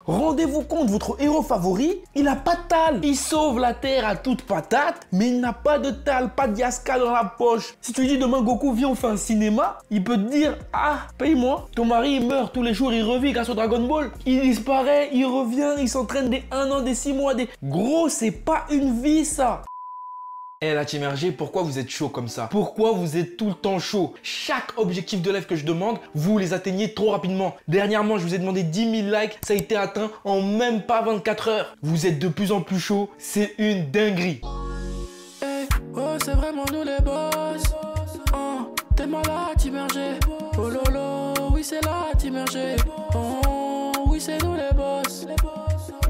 Rendez-vous compte, votre héros favori, il n'a pas de tal. Il sauve la Terre à toute patate, mais il n'a pas de tal, pas de Yaska dans la poche. Si tu lui dis demain Goku, viens on fait un cinéma, il peut te dire, ah, paye-moi. Ton mari il meurt tous les jours, il revit grâce au Dragon Ball. Il disparaît, il revient, il s'entraîne des 1 an, des 6 mois, des... Gros, c'est pas une vie ça. Eh la Team RG, pourquoi vous êtes chaud comme ça? Pourquoi vous êtes tout le temps chaud? Chaque objectif de live que je demande, vous les atteignez trop rapidement. Dernièrement, je vous ai demandé 10 000 likes, ça a été atteint en même pas 24 heures. Vous êtes de plus en plus chaud, c'est une dinguerie. Hey, oh, c'est vraiment nous les boss. Oh, t'es malade, Team RG. Oh lolo, oui c'est là, Team RG. Oh, oui c'est nous les boss.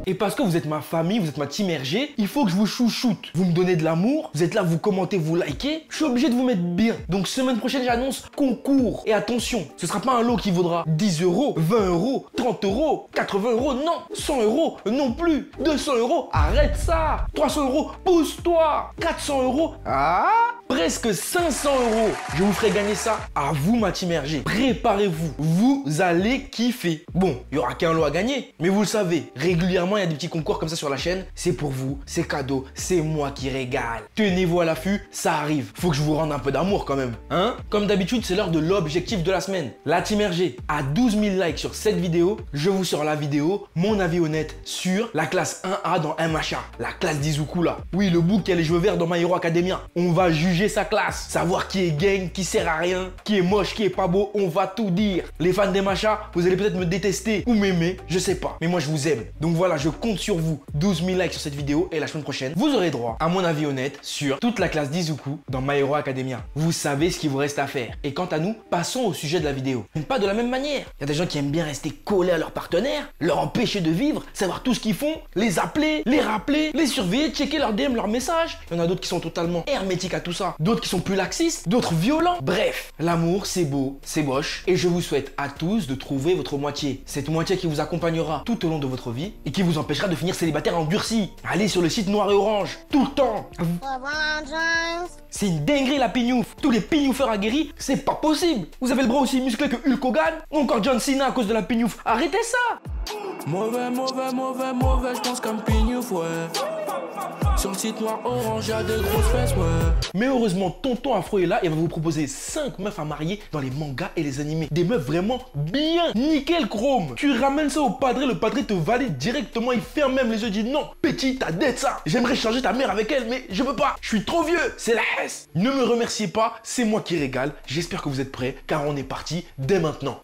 Et parce que vous êtes ma famille, vous êtes ma Team RG, il faut que je vous chouchoute. Vous me donnez de l'amour, vous êtes là, vous commentez, vous likez. Je suis obligé de vous mettre bien. Donc semaine prochaine, j'annonce concours. Et attention, ce sera pas un lot qui vaudra 10 €, 20 €, 30 €, 80 €, non. 100 € non plus. 200 €, arrête ça. 300 €, pousse-toi. 400 €, ah, presque 500 €. Je vous ferai gagner ça à vous, ma Team RG. Préparez-vous, vous allez kiffer. Bon, il n'y aura qu'un lot à gagner, mais vous le savez, régulièrement, il y a des petits concours comme ça sur la chaîne. C'est pour vous, c'est cadeau, c'est moi qui régale. Tenez-vous à l'affût, ça arrive. Faut que je vous rende un peu d'amour quand même, hein? Comme d'habitude, c'est l'heure de l'objectif de la semaine. La Team RG, à 12 000 likes sur cette vidéo, je vous sors la vidéo, mon avis honnête sur la classe 1A dans MHA. La classe d'Izuku là. Oui, le bouc qui a les cheveux verts dans My Hero Academia. On va juger sa classe, savoir qui est gang, qui sert à rien, qui est moche, qui est pas beau, on va tout dire. Les fans d'MHA, vous allez peut-être me détester ou m'aimer, je sais pas. Mais moi je vous aime. Donc voilà, je compte sur vous. 12 000 likes sur cette vidéo et la semaine prochaine, vous aurez droit à mon avis honnête sur toute la classe d'Izuku dans My Hero Academia. Vous savez ce qu'il vous reste à faire. Et quant à nous, passons au sujet de la vidéo. Pas de la même manière. Il y a des gens qui aiment bien rester collés à leurs partenaires, leur empêcher de vivre, savoir tout ce qu'ils font, les appeler, les rappeler, les surveiller, checker leurs DM, leurs messages. Il y en a d'autres qui sont totalement hermétiques à tout ça. D'autres qui sont plus laxistes, d'autres violents. Bref, l'amour c'est beau, c'est moche. Et je vous souhaite à tous de trouver votre moitié. Cette moitié qui vous accompagnera tout au long de votre vie et qui vous empêchera de finir célibataire endurci. Allez sur le site Noir et Orange, tout le temps. C'est une dinguerie la pignouf. Tous les pignoufeurs aguerris, c'est pas possible. Vous avez le bras aussi musclé que Hulk Hogan ou encore John Cena à cause de la pignouf. Arrêtez ça. Mauvais, mauvais, mauvais, mauvais, je pense comme pignouf, ouais. Sur le site Noir Orange, y'a des grosses fesses, ouais. Mais heureusement, Tonton Afro est là et va vous proposer 5 meufs à marier dans les mangas et les animés. Des meufs vraiment bien, nickel chrome. Tu ramènes ça au padré, le padré te valide directement, il ferme même les yeux, dit non, petit, t'as dette ça. J'aimerais changer ta mère avec elle, mais je peux pas. Je suis trop vieux, c'est la S. Ne me remerciez pas, c'est moi qui régale. J'espère que vous êtes prêts, car on est parti dès maintenant.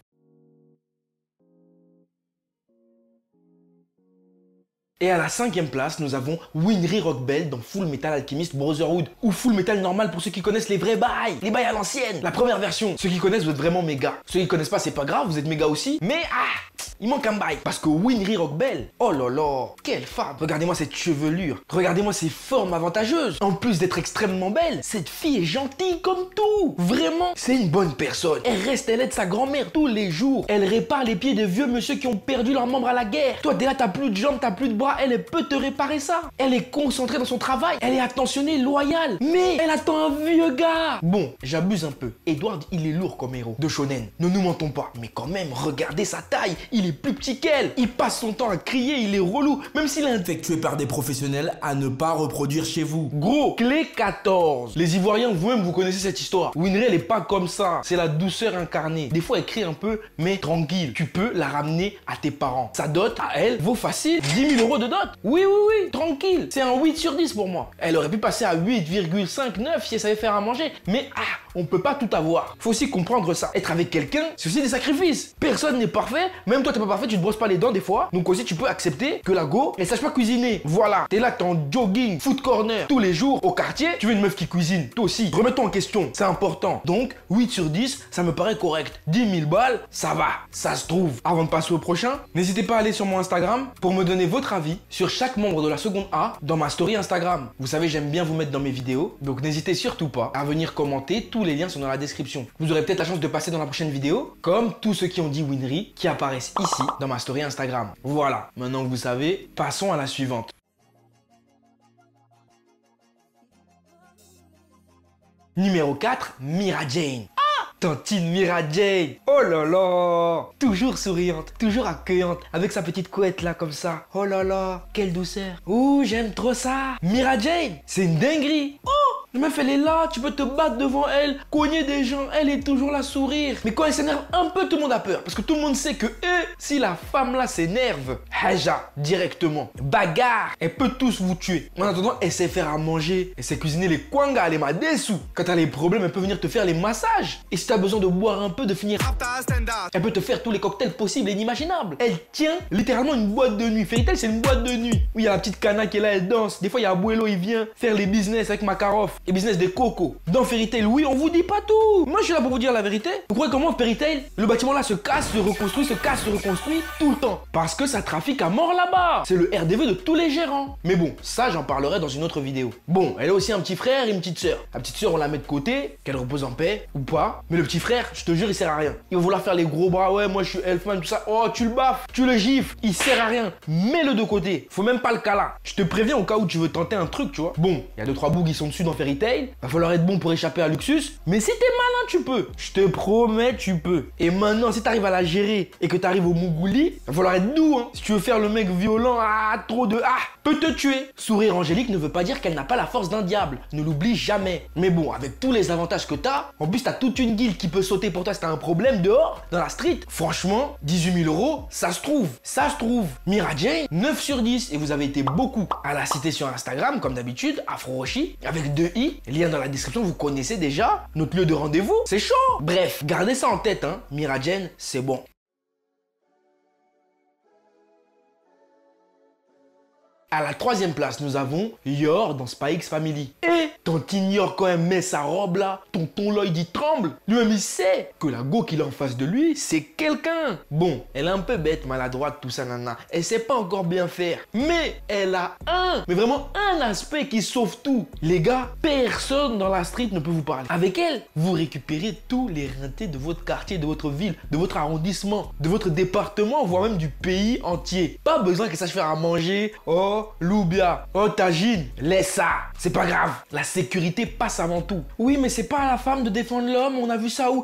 Et à la 5e place, nous avons Winry Rockbell dans Full Metal Alchemist Brotherhood. Ou Full Metal normal pour ceux qui connaissent les vrais bails. Les bails à l'ancienne. La première version. Ceux qui connaissent, vous êtes vraiment méga. Ceux qui connaissent pas, c'est pas grave, vous êtes méga aussi. Mais il manque un bail. Parce que Winry Rockbell, oh là là, quelle femme. Regardez-moi cette chevelure. Regardez-moi ces formes avantageuses. En plus d'être extrêmement belle, cette fille est gentille comme tout. Vraiment, c'est une bonne personne. Elle aide sa grand-mère tous les jours. Elle répare les pieds de vieux monsieur qui ont perdu leurs membres à la guerre. Toi, t'es là, t'as plus de jambes, t'as plus de bras. Elle peut te réparer ça. Elle est concentrée dans son travail. Elle est attentionnée, loyale. Mais elle attend un vieux gars. Bon, j'abuse un peu. Edward, il est lourd comme héros de shonen. Ne nous mentons pas. Mais quand même, regardez sa taille. Il est plus petit qu'elle. Il passe son temps à crier. Il est relou. Même s'il est infectué par des professionnels à ne pas reproduire chez vous. Gros, clé 14. Les Ivoiriens, vous-même, vous connaissez cette histoire. Winry, elle est pas comme ça. C'est la douceur incarnée. Des fois, elle crie un peu, mais tranquille. Tu peux la ramener à tes parents. Sa dot, à elle, vaut facile 10 000 € de dot. Oui, tranquille. C'est un 8 sur 10 pour moi. Elle aurait pu passer à 8,59 si elle savait faire à manger. Mais on peut pas tout avoir. Faut aussi comprendre ça. Être avec quelqu'un, c'est aussi des sacrifices. Personne n'est parfait. Même toi, t'es pas parfait, tu te brosses pas les dents des fois. Donc aussi, tu peux accepter que la go, elle sache pas cuisiner. Voilà. T'es là, t'es en jogging, foot corner, tous les jours au quartier. Tu veux une meuf qui cuisine. Toi aussi. Remets-toi en question. C'est important. Donc, 8 sur 10, ça me paraît correct. 10 000 balles, ça va. Ça se trouve. Avant de passer au prochain, n'hésitez pas à aller sur mon Instagram pour me donner votre avis sur chaque membre de la seconde A dans ma story Instagram. Vous savez, j'aime bien vous mettre dans mes vidéos. Donc, n'hésitez surtout pas à venir commenter. Tous les liens sont dans la description. Vous aurez peut-être la chance de passer dans la prochaine vidéo, comme tous ceux qui ont dit Winry qui apparaissent ici dans ma story Instagram. Voilà, maintenant que vous savez, passons à la suivante. Numéro 4, Mira Jane. Tantine Mira Jade. Oh là là. Toujours souriante, toujours accueillante, avec sa petite couette là comme ça. Oh là là, quelle douceur. Ouh, j'aime trop ça. Mira Jade, c'est une dinguerie. Oh, la meuf elle est là, tu peux te battre devant elle, cogner des gens, elle est toujours là sourire. Mais quand elle s'énerve un peu, tout le monde a peur. Parce que tout le monde sait que si la femme là s'énerve, haja, directement. Bagarre, elle peut tous vous tuer. En attendant, elle sait faire à manger, elle sait cuisiner les kwanga, les madesu. Quand t'as les problèmes, elle peut venir te faire les massages. Et si t'as besoin de boire un peu, de finir, elle peut te faire tous les cocktails possibles et inimaginables. Elle tient littéralement une boîte de nuit. Fairy Tail, c'est une boîte de nuit. Où il y a la petite Kana qui est là, elle danse. Des fois, il y a Abuelo, il vient faire les business avec Makarov. Les business des cocos. Dans Fairy Tail, oui, on vous dit pas tout. Moi, je suis là pour vous dire la vérité. Vous croyez comment Fairy Tail, le bâtiment là se casse, se reconstruit, tout le temps. Parce que ça trafique à mort là-bas. C'est le RDV de tous les gérants. Mais bon, ça, j'en parlerai dans une autre vidéo. Bon, elle a aussi un petit frère et une petite sœur. La petite sœur, on la met de côté, qu'elle repose en paix ou pas. Mais le petit frère, je te jure, il sert à rien. Il va vouloir faire les gros bras. Ouais, moi, je suis Elfman, tout ça. Oh, tu le baffes, tu le gifles. Il sert à rien. Mets-le de côté. Faut même pas le cas là. Je te préviens au cas où tu veux tenter un truc, tu vois. Bon, il y a 2-3 bougs qui sont dessus dans Fairy Tail. Va falloir être bon pour échapper à Luxus. Mais si t'es malin, tu peux. Je te promets, tu peux. Et maintenant, si t'arrives à la gérer et que t'arrives au Mougouli, va falloir être doux, hein. Si tu veux faire le mec violent, trop de peut te tuer. Sourire angélique ne veut pas dire qu'elle n'a pas la force d'un diable. Ne l'oublie jamais. Mais bon, avec tous les avantages que t'as, en plus t'as toute une guilde qui peut sauter pour toi si t'as un problème dehors, dans la street. Franchement, 18 000 €, ça se trouve. Ça se trouve. Mira Jade, 9 sur 10. Et vous avez été beaucoup à la citer sur Instagram, comme d'habitude, AfroRoshi, avec 2 i. Lien dans la description, vous connaissez déjà notre lieu de rendez-vous. C'est chaud. Bref, gardez ça en tête, hein. Mira Jade, c'est bon. À la 3e place, nous avons Yor dans Spy X Family. Et Tantine Yor, quand elle met sa robe là, tonton Lloyd il tremble. Lui-même il sait que la go qu'il a en face de lui, c'est quelqu'un. Bon, elle est un peu bête, maladroite, tout ça, nana. Elle sait pas encore bien faire. Mais elle a mais vraiment un aspect qui sauve tout. Les gars, personne dans la street ne peut vous parler. Avec elle, vous récupérez tous les rentés de votre quartier, de votre ville, de votre arrondissement, de votre département, voire même du pays entier. Pas besoin qu'elle sache faire à manger. Oh, Loubia, oh tagine, laisse ça, c'est pas grave, la sécurité passe avant tout. Oui, mais c'est pas à la femme de défendre l'homme, on a vu ça où?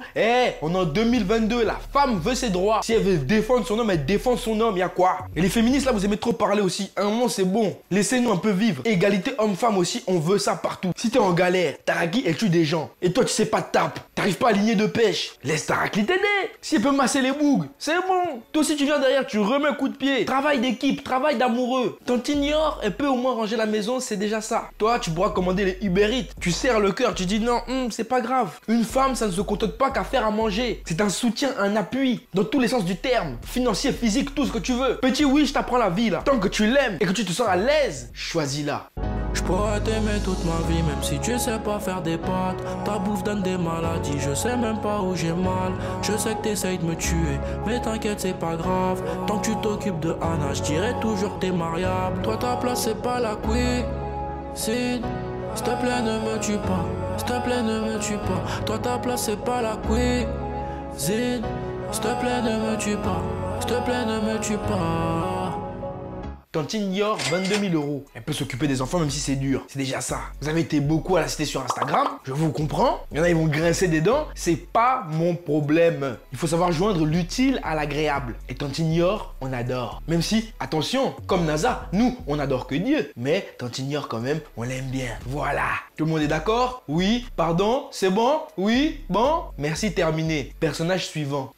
On est en 2022, la femme veut ses droits. Si elle veut défendre son homme, elle défend son homme, y'a quoi? Et les féministes là, vous aimez trop parler aussi, un moment c'est bon, laissez-nous un peu vivre. Égalité homme-femme aussi, on veut ça partout. Si t'es en galère, Taraki elle tue des gens, et toi tu sais pas te taper, t'arrives pas à aligner de pêche, laisse Taraki t'aider. Si elle peut masser les bougs, c'est bon. Toi aussi tu viens derrière, tu remets un coup de pied, travail d'équipe, travail d'amoureux. Tantine Yor, elle peut au moins ranger la maison, c'est déjà ça. Toi, tu pourras commander les Uber Eats. Tu serres le cœur, tu dis non, c'est pas grave. Une femme, ça ne se contente pas qu'à faire à manger. C'est un soutien, un appui, dans tous les sens du terme. Financier, physique, tout ce que tu veux. Petit, oui, je t'apprends la vie là. Tant que tu l'aimes et que tu te sens à l'aise, choisis-la. Je pourrais t'aimer toute ma vie, même si tu sais pas faire des pâtes. Ta bouffe donne des maladies, je sais même pas où j'ai mal. Je sais que t'essayes de me tuer, mais t'inquiète, c'est pas grave. Tant que tu t'occupes de Anna, je dirais toujours que t'es mariable. Toi, ta place, c'est pas la queen. S'il te plaît, ne me tue pas. S'il te plaît, ne me tue pas. Toi, ta place, c'est pas la queen. S'il te plaît, ne me tue pas. S'il te plaît, ne me tue pas. Tantine Yor, 22 000 €. Elle peut s'occuper des enfants même si c'est dur. C'est déjà ça. Vous avez été beaucoup à la citer sur Instagram. Je vous comprends. Il y en a, ils vont grincer des dents. C'est pas mon problème. Il faut savoir joindre l'utile à l'agréable. Et Tantine Yor, on adore. Même si, attention, comme NASA, nous, on adore que Dieu. Mais Tantine Yor, quand même, on l'aime bien. Voilà. Tout le monde est d'accord? Oui. Pardon? C'est bon? Oui. Bon? Merci, terminé. Personnage suivant.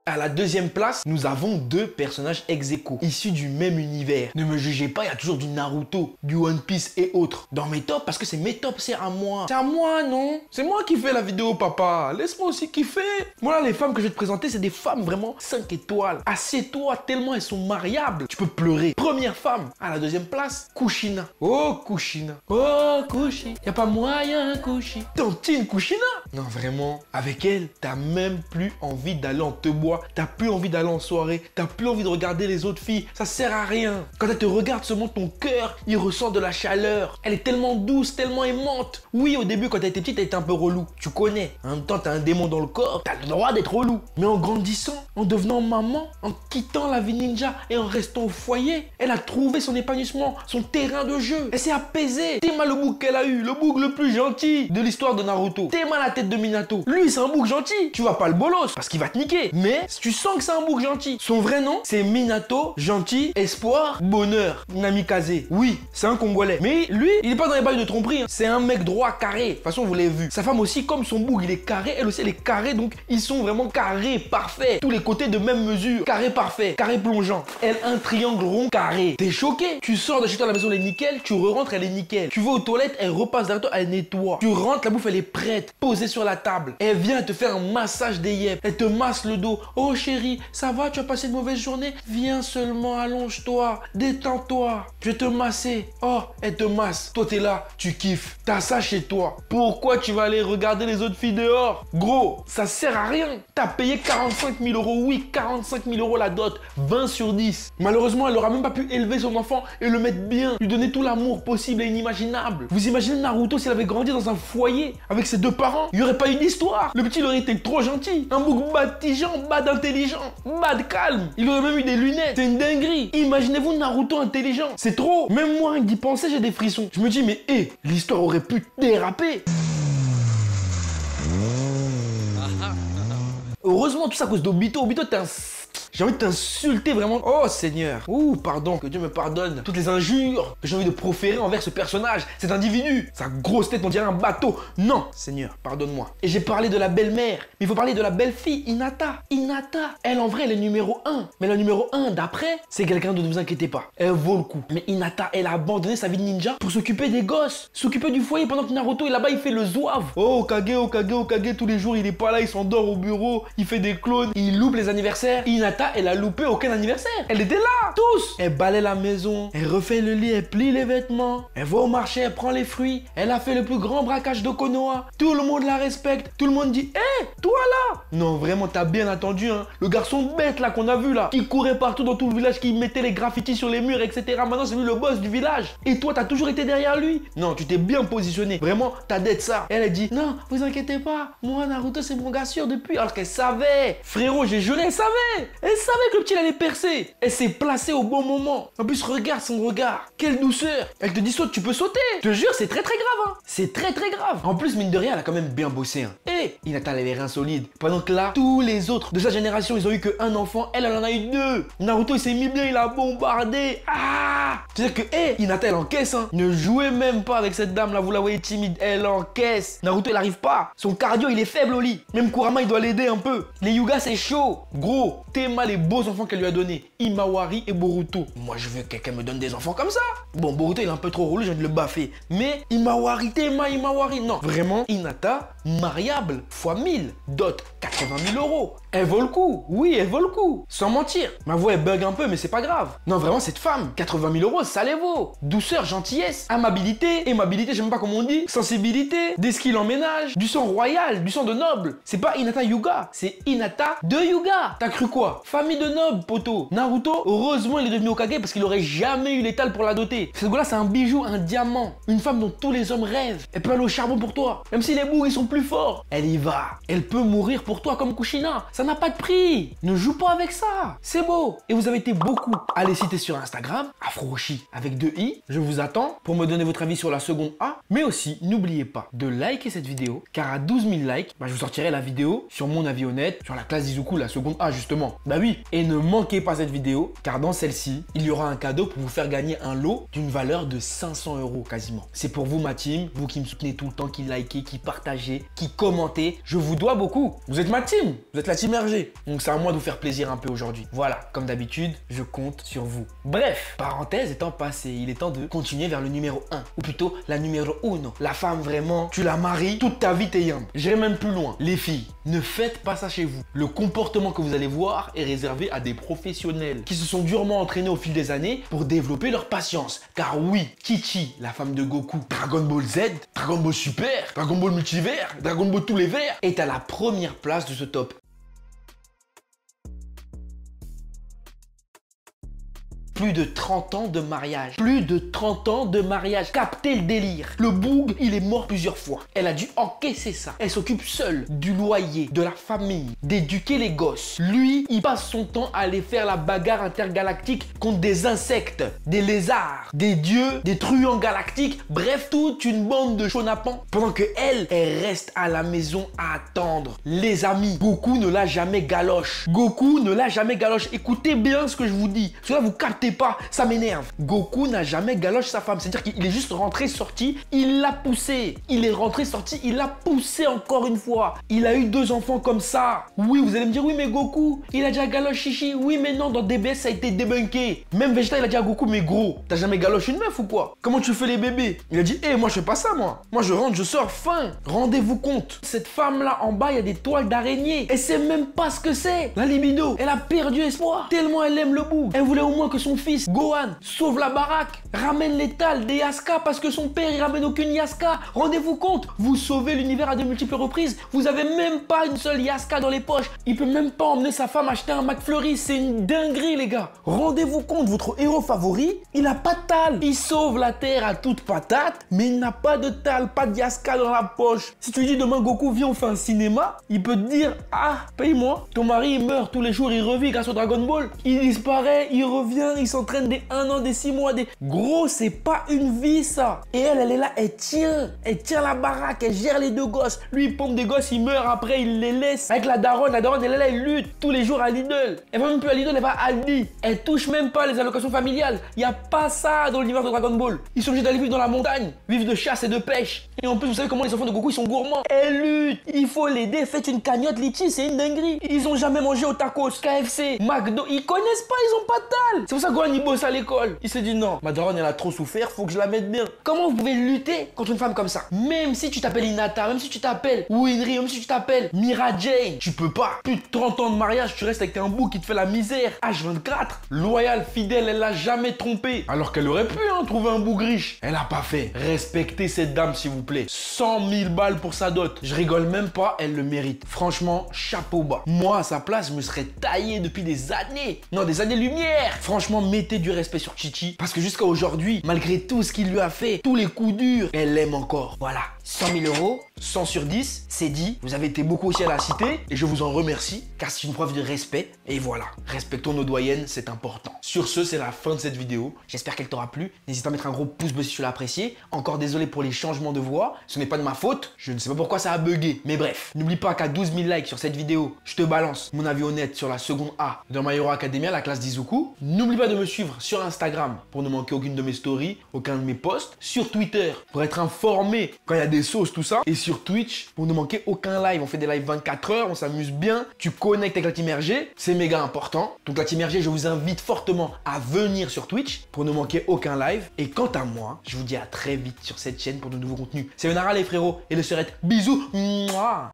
À la 2e place, nous avons 2 personnages ex-aequo, issus du même univers. Ne me jugez pas, il y a toujours du Naruto, du One Piece et autres dans mes tops, parce que c'est mes tops, c'est à moi. C'est à moi, non? C'est moi qui fais la vidéo, papa. Laisse-moi aussi kiffer. Moi, là, les femmes que je vais te présenter, c'est des femmes vraiment 5 étoiles. Assieds-toi, tellement elles sont mariables. Tu peux pleurer. Première femme. À la 2e place, Kushina. Oh, Kushina. Oh, Kushi. Y a pas moyen, Kushi. Tantine Kushina. Non, vraiment, avec elle, t'as même plus envie d'aller en te-bois, t'as plus envie d'aller en soirée, t'as plus envie de regarder les autres filles, ça sert à rien. Quand elle te regarde seulement, ton cœur, il ressent de la chaleur. Elle est tellement douce, tellement aimante. Oui, au début, quand elle était petite, elle était un peu relou, tu connais. En même temps, t'as un démon dans le corps, t'as le droit d'être relou. Mais en grandissant, en devenant maman, en quittant la vie ninja et en restant au foyer, elle a trouvé son épanouissement, son terrain de jeu. Elle s'est apaisée. Tema le bouc qu'elle a eu, le bouc le plus gentil de l'histoire de Naruto. Tema la tête de Minato. Lui, c'est un bouc gentil. Tu vas pas le bolos parce qu'il va te niquer. Mais tu sens que c'est un bouc gentil. Son vrai nom, c'est Minato, gentil, espoir, bonheur, Namikaze. Oui, c'est un Congolais. Mais lui, il est pas dans les bails de tromperie. Hein. C'est un mec droit, carré. De toute façon, vous l'avez vu. Sa femme aussi, comme son bouc, il est carré. Elle aussi, elle est carrée. Donc, ils sont vraiment carrés, parfaits. Tous les côtés de même mesure. Carré parfait, carré plongeant. Elle, un triangle rond carré. T'es choqué. Tu sors de chez toi à la maison, elle est nickel. Tu re-rentres, elle est nickel. Tu vas aux toilettes, elle repasse derrière toi, elle nettoie. Tu rentres, la bouffe, elle est prête. Posée sur la table. Elle vient te faire un massage des yeux. Elle te masse le dos. Oh chérie, ça va, tu as passé une mauvaise journée? Viens seulement, allonge-toi. Détends-toi. Je vais te masser. Oh, elle te masse. Toi, t'es là, tu kiffes. T'as ça chez toi. Pourquoi tu vas aller regarder les autres filles dehors? Gros, ça sert à rien. T'as payé 45 000 euros. Oui, 45 000 euros la dot. 20 sur 10. Malheureusement, elle n'aura même pas pu élever son enfant et le mettre bien. Lui donner tout l'amour possible et inimaginable. Vous imaginez Naruto s'il avait grandi dans un foyer avec ses deux parents? Il n'y aurait pas eu d'histoire. Le petit, il aurait été trop gentil. Un bouc batigeant, bad intelligent, bad calme. Il aurait même eu des lunettes. C'est une dinguerie. Imaginez-vous Naruto intelligent. C'est trop. Même moi, d'y penser, j'ai des frissons. Je me dis, mais hé, l'histoire aurait pu déraper. Heureusement, tout ça à cause d'Obito. Obito, t'es un... J'ai envie de t'insulter vraiment. Oh Seigneur. Ouh, pardon, que Dieu me pardonne toutes les injures que j'ai envie de proférer envers ce personnage, cet individu. Sa grosse tête, on dirait un bateau. Non, Seigneur, pardonne-moi. Et j'ai parlé de la belle-mère, mais il faut parler de la belle-fille, Hinata. Hinata, elle en vrai, elle est numéro 1. Mais la numéro 1 d'après, c'est quelqu'un d'autre, ne vous inquiétez pas. Elle vaut le coup. Mais Hinata, elle a abandonné sa vie de ninja pour s'occuper des gosses, s'occuper du foyer pendant que Naruto est là-bas, il fait le zouave. Oh, Okage, tous les jours, il est pas là, il s'endort au bureau, il fait des clones, il loupe les anniversaires. Hinata, elle a loupé aucun anniversaire. Elle était là, tous. Elle balaye la maison, elle refait le lit, elle plie les vêtements, elle va au marché, elle prend les fruits. Elle a fait le plus grand braquage de Konoha. Tout le monde la respecte. Tout le monde dit, hé, toi là. Non, vraiment, t'as bien attendu, hein. Le garçon bête là qu'on a vu là, qui courait partout dans tout le village, qui mettait les graffitis sur les murs, etc. Maintenant, c'est lui le boss du village. Et toi, t'as toujours été derrière lui. Non, tu t'es bien positionné. Vraiment, t'as d'être ça. Elle a dit, non, vous inquiétez pas. Moi, Naruto, c'est mon gars sûr depuis. Alors qu'elle savait. Frérot, j'ai juré, elle savait. Elle savait que le petit, il allait percer. Elle s'est placée au bon moment. En plus, regarde son regard. Quelle douceur. Elle te dit saute, tu peux sauter. Je te jure, c'est très très grave. Hein. C'est très très grave. En plus, mine de rien, elle a quand même bien bossé. Hein. Et Hinata, elle avait reins solides. Pendant que là, tous les autres de sa génération, ils ont eu qu'un enfant. Elle en a eu 2. Naruto, il s'est mis bien, il a bombardé. Ah! C'est-à-dire que, Hinata, elle encaisse. Hein. Ne jouez même pas avec cette dame là, vous la voyez timide. Elle encaisse. Naruto, il arrive pas. Son cardio, il est faible au lit. Même Kurama, il doit l'aider un peu. Les Yuga, c'est chaud. Gros, Tema, les beaux enfants qu'elle lui a donnés. Imawari et Boruto. Moi, je veux que quelqu'un me donne des enfants comme ça. Bon, Boruto, il est un peu trop relou, je viens de le baffer. Mais Imawari, Tema, Imawari. Non, vraiment, Hinata, mariable, fois 1000. Dot, 80 000 euros. Elle vaut le coup. Oui, elle vaut le coup. Sans mentir. Ma voix, elle bug un peu, mais c'est pas grave. Non, vraiment, cette femme, 80 000 euros, ça les vaut. Douceur, gentillesse, amabilité, aimabilité, je sais même pas comment on dit, sensibilité, des skills en ménage, du sang royal, du sang de noble. C'est pas Hinata Yuga, c'est Hinata de Yuga. T'as cru quoi? Famille de nobles, poto. Naruto, heureusement, il est devenu Hokage parce qu'il aurait jamais eu l'étal pour la doter. Ce gars-là, c'est un bijou, un diamant. Une femme dont tous les hommes rêvent. Elle peut aller au charbon pour toi. Même si les bouts, ils sont plus forts. Elle y va. Elle peut mourir pour toi comme Kushina. Ça n'a pas de prix. Ne joue pas avec ça. C'est beau. Et vous avez été beaucoup à les citer sur Instagram. Afroshi avec 2 i. Je vous attends pour me donner votre avis sur la seconde A. Mais aussi, n'oubliez pas de liker cette vidéo. Car à 12 000 likes, je vous sortirai la vidéo sur mon avis honnête, sur la classe d'Izuku, la seconde A justement. Bah oui. Et ne manquez pas cette vidéo. Car dans celle-ci, il y aura un cadeau pour vous faire gagner un lot d'une valeur de 500 € quasiment. C'est pour vous ma team. Vous qui me soutenez tout le temps, qui likez, qui partagez, qui commentez. Je vous dois beaucoup. Vous êtes ma team. Vous êtes la team immergé. Donc c'est à moi de vous faire plaisir un peu aujourd'hui. Voilà, comme d'habitude, je compte sur vous. Bref, parenthèse étant passée, il est temps de continuer vers le numéro 1. Ou plutôt la numéro 1. La femme vraiment, tu la maries, toute ta vie t'es yam. J'irai même plus loin. Les filles, ne faites pas ça chez vous. Le comportement que vous allez voir est réservé à des professionnels qui se sont durement entraînés au fil des années pour développer leur patience. Car oui, Chi-Chi, la femme de Goku, Dragon Ball Z, Dragon Ball Super, Dragon Ball Multivers, Dragon Ball tous les verts, est à la première place de ce top. Plus de 30 ans de mariage. Plus de 30 ans de mariage. Captez le délire. Le boug, il est mort plusieurs fois. Elle a dû encaisser ça. Elle s'occupe seule du loyer, de la famille, d'éduquer les gosses. Lui, il passe son temps à aller faire la bagarre intergalactique contre des insectes, des lézards, des dieux, des truands galactiques. Bref, toute une bande de chonapans. Pendant que elle reste à la maison à attendre. Les amis, Goku ne l'a jamais galoche. Goku ne l'a jamais galoche. Écoutez bien ce que je vous dis. Parce que là, vous captez pas, ça m'énerve. Goku n'a jamais galoche sa femme, c'est-à-dire qu'il est juste rentré, sorti, il l'a poussé. Il est rentré, sorti, il l'a poussé encore une fois. Il a eu 2 enfants comme ça. Oui, vous allez me dire, oui, mais Goku, il a déjà galoche Chichi. Oui, mais non, dans DBS, ça a été débunké. Même Vegeta, il a dit à Goku, mais gros, t'as jamais galoche une meuf ou quoi? Comment tu fais les bébés? Il a dit, hé, moi, je fais pas ça, moi. Moi, je rentre, je sors, fin. Rendez-vous compte. Cette femme-là, en bas, il y a des toiles d'araignée. Elle sait même pas ce que c'est. La libido, elle a perdu espoir. Tellement elle aime le bout. Elle voulait au moins que son fils, Gohan, sauve la baraque, ramène l'étal des Yaska parce que son père il ramène aucune Yaska. Rendez-vous compte, vous sauvez l'univers à de multiples reprises, vous avez même pas une seule Yaska dans les poches. Il peut même pas emmener sa femme acheter un McFlurry, c'est une dinguerie les gars. Rendez-vous compte, votre héros favori, il a pas de tal. Il sauve la terre à toute patate, mais il n'a pas de tal, pas de Yaska dans la poche. Si tu lui dis demain Goku viens on fait un cinéma, il peut te dire ah paye-moi, ton mari il meurt tous les jours, il revit grâce au Dragon Ball, il disparaît, il revient, il s'entraîne des 1 an, des 6 mois, des... Gros, c'est pas une vie, ça. Et elle est là, elle tient la baraque, elle gère les 2 gosses. Lui, il pompe des gosses, il meurt, après, il les laisse. Avec la daronne, elle est là, elle lutte tous les jours à Lidl. Elle va même plus à Lidl, elle va à Aldi. Elle touche même pas les allocations familiales. Il y a pas ça dans l'univers de Dragon Ball. Ils sont obligés d'aller vivre dans la montagne, vivre de chasse et de pêche. Et en plus, vous savez comment les enfants de Goku, ils sont gourmands. Elle lutte, il faut l'aider, faites une cagnotte litchi, c'est une dinguerie. Ils ont jamais mangé au tacos, KFC, McDo, ils connaissent pas, ils ont pas de tal. C'est pour ça que Gohan, il bosse à l'école. Il s'est dit non, ma daronne elle a trop souffert, faut que je la mette bien. Comment vous pouvez lutter contre une femme comme ça? Même si tu t'appelles Hinata, même si tu t'appelles Winry, même si tu t'appelles Mira Jane, tu peux pas. Plus de 30 ans de mariage, tu restes avec un bouc qui te fait la misère. H24, loyale, fidèle, elle l'a jamais trompé. Alors qu'elle aurait pu trouver un bouc riche. Elle a pas fait. Respectez cette dame s'il vous plaît. 100 000 balles pour sa dot. Je rigole même pas, elle le mérite. Franchement, chapeau bas. Moi à sa place, je me serais taillé depuis des années. Non, des années-lumière. Franchement, mettez du respect sur Chi-Chi. Parce que jusqu'à aujourd'hui, malgré tout ce qu'il lui a fait, tous les coups durs, elle l'aime encore. Voilà. 100 000 euros, 100 sur 10, c'est dit. Vous avez été beaucoup aussi à la cité et je vous en remercie car c'est une preuve de respect. Et voilà, respectons nos doyennes, c'est important. Sur ce, c'est la fin de cette vidéo. J'espère qu'elle t'aura plu. N'hésite pas à mettre un gros pouce bleu si tu l'as apprécié. Encore désolé pour les changements de voix. Ce n'est pas de ma faute. Je ne sais pas pourquoi ça a bugué. Mais bref, n'oublie pas qu'à 12 000 likes sur cette vidéo, je te balance mon avis honnête sur la seconde A de My Hero Academia, la classe d'Izuku. N'oublie pas de me suivre sur Instagram pour ne manquer aucune de mes stories, aucun de mes posts. Sur Twitter pour être informé quand il y a des sauces, tout ça. Et sur Twitch pour ne manquer aucun live. On fait des lives 24 heures, on s'amuse bien. Tu connectes avec la team RG, c'est méga important. Donc la team RG, je vous invite fortement à venir sur Twitch pour ne manquer aucun live. Et quant à moi, je vous dis à très vite sur cette chaîne pour de nouveaux contenus. C'est Yonara les frérots et le Serette. Bisous. Mouah.